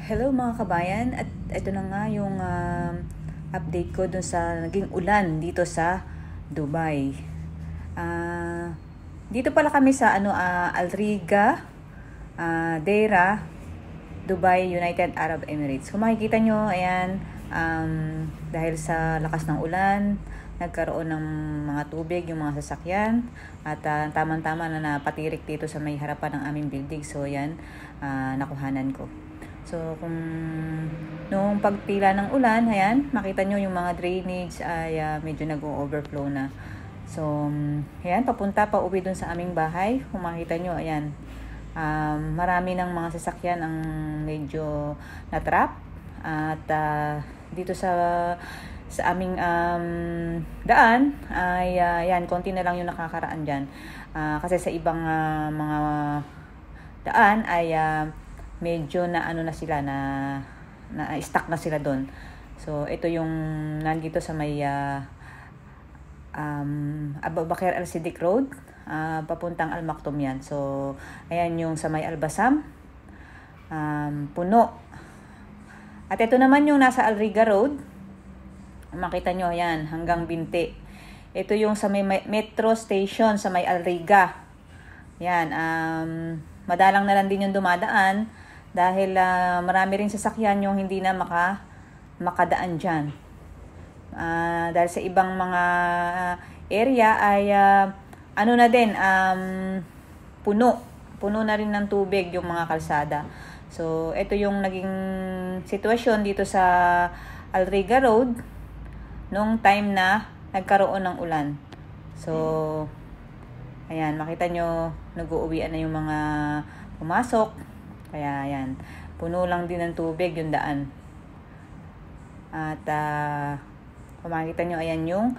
Hello mga kabayan, at ito na nga yung update ko dun sa naging ulan dito sa Dubai. Dito pala kami sa Al Riga, Deira, Dubai, United Arab Emirates. Kung makikita nyo, ayan, dahil sa lakas ng ulan, nagkaroon ng mga tubig yung mga sasakyan at tamang-tama na napatirik dito sa may harapan ng aming building. So ayan, nakuhanan ko. So, kung noong pagpila ng ulan, ayan, makita nyo yung mga drainage ay medyo nag-overflow na. So, ayan, papunta pa uwi dun sa aming bahay. Kung makita nyo, ayan, marami ng mga sasakyan ang medyo na-trap. At dito sa aming daan, ay ayan, konti na lang yung nakakaraan dyan. Kasi sa ibang mga daan ay medyo na na sila na stuck na sila doon. So ito yung nandito sa may Abu Bakr Al Siddiq Road, papuntang Al Maktoum yan. So ayan yung sa may Al Bassam, puno. At ito naman yung nasa Al Riga Road, makita nyo ayan hanggang Binti. Ito yung sa may metro station sa may Al Riga. Yan, madalang na lang din yung dumadaan dahil marami rin sasakyan yung hindi na makadaan dyan. Dahil sa ibang mga area ay na din, puno na rin ng tubig yung mga kalsada. So ito yung naging sitwasyon dito sa Al Riga Road nung time na nagkaroon ng ulan. So ayan, makita nyo, nag-uuwian na yung mga pumasok. Kaya ayan, puno lang din ng tubig yung daan. At kung makikita nyo, ayan yung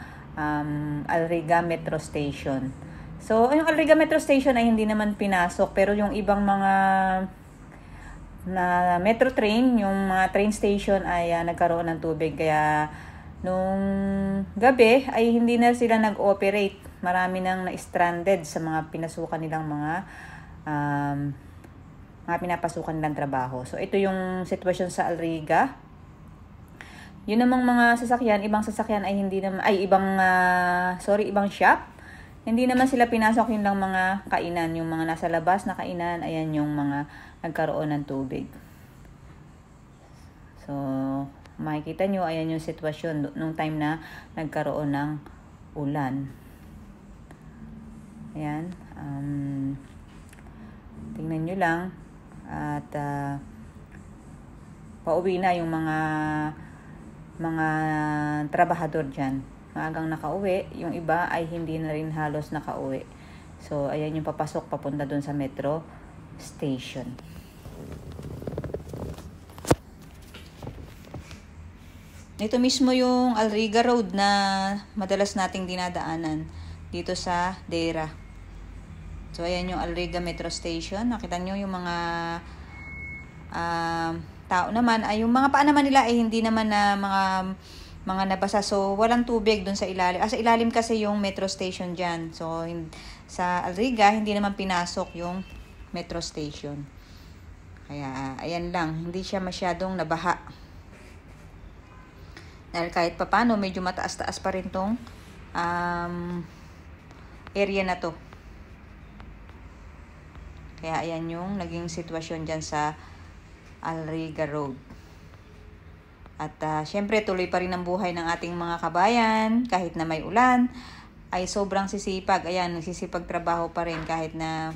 Al Riga Metro Station. So, yung Al Riga Metro Station ay hindi naman pinasok, pero yung ibang mga na metro train, yung mga train station ay nagkaroon ng tubig. Kaya nung gabi ay hindi na sila nag-operate. Marami nang na-stranded sa mga pinasukan nilang mga pinapasukan nilang trabaho. So ito yung sitwasyon sa Al Riga. Yun namang mga sasakyan, ibang sasakyan ay hindi naman ibang shop. Hindi naman sila pinasok, yun lang mga kainan, yung mga nasa labas na kainan, ayan yung mga nagkaroon ng tubig. So makikita nyo, ayan yung sitwasyon nung time na nagkaroon ng ulan. Ayan, tingnan nyo lang. At pauwi na yung mga trabahador dyan. Maagang nakauwi, yung iba ay hindi na rin halos nakauwi. So ayan yung papasok papunta dun sa metro station. Ito mismo yung Al Riga Road na madalas nating dinadaanan dito sa Deira. So ayan yung Al Riga Metro Station. Nakita nyo yung mga tao naman, ay yung mga paa naman nila ay hindi naman na mga nabasa. So walang tubig dun sa ilalim. Sa ilalim kasi yung metro station dyan. So sa Al Riga hindi naman pinasok yung metro station. Kaya ayan lang, hindi siya masyadong nabaha. Dahil kahit papano medyo mataas-taas pa rin tong area na to. Kaya ayan yung naging sitwasyon dyan sa Al Riga Road. At syempre tuloy pa rin ang buhay ng ating mga kabayan. Kahit na may ulan, ay sobrang sisipag. Ayan, nagsisipag trabaho pa rin kahit na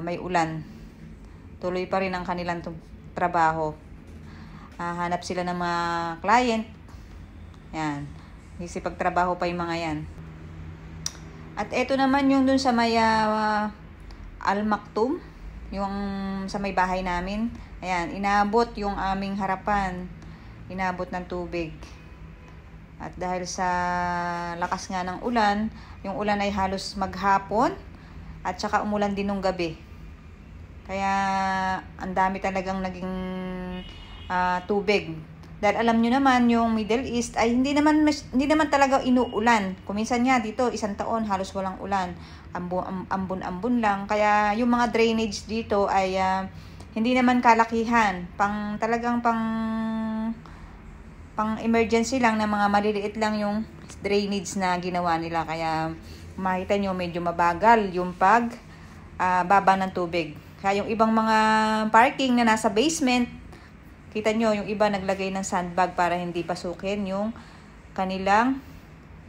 may ulan. Tuloy pa rin ang kanilang trabaho. Hanap sila ng mga client. Ayan, nagsisipag trabaho pa yung mga yan. At eto naman yung dun sa may Al Maktoum, yung sa may bahay namin. Ayan, inabot yung aming harapan. Inabot ng tubig. At dahil sa lakas nga ng ulan, yung ulan ay halos maghapon at saka umulan din nung gabi. Kaya ang dami talagang naging tubig. Dahil alam nyo naman, yung Middle East ay hindi naman talaga inuulan. Kuminsan nga dito, isang taon halos walang ulan. Ambon-ambon lang. Kaya yung mga drainage dito ay hindi naman kalakihan, talagang pang emergency lang na mga maliliit lang yung drainage na ginawa nila. Kaya makita nyo medyo mabagal yung baba ng tubig. Kaya yung ibang mga parking na nasa basement, kita nyo yung iba naglagay ng sandbag para hindi pasukin yung kanilang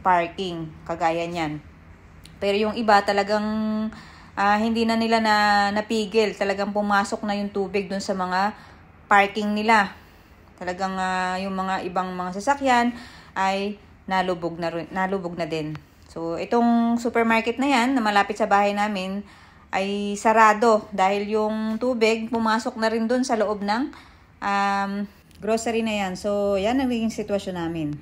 parking, kagaya niyan. Pero yung iba talagang hindi na nila napigil, talagang pumasok na yung tubig dun sa mga parking nila. Talagang yung mga ibang mga sasakyan ay nalubog na din. So itong supermarket na yan na malapit sa bahay namin ay sarado dahil yung tubig pumasok na rin dun sa loob ng grocery na yan. So yan ang naging sitwasyon namin.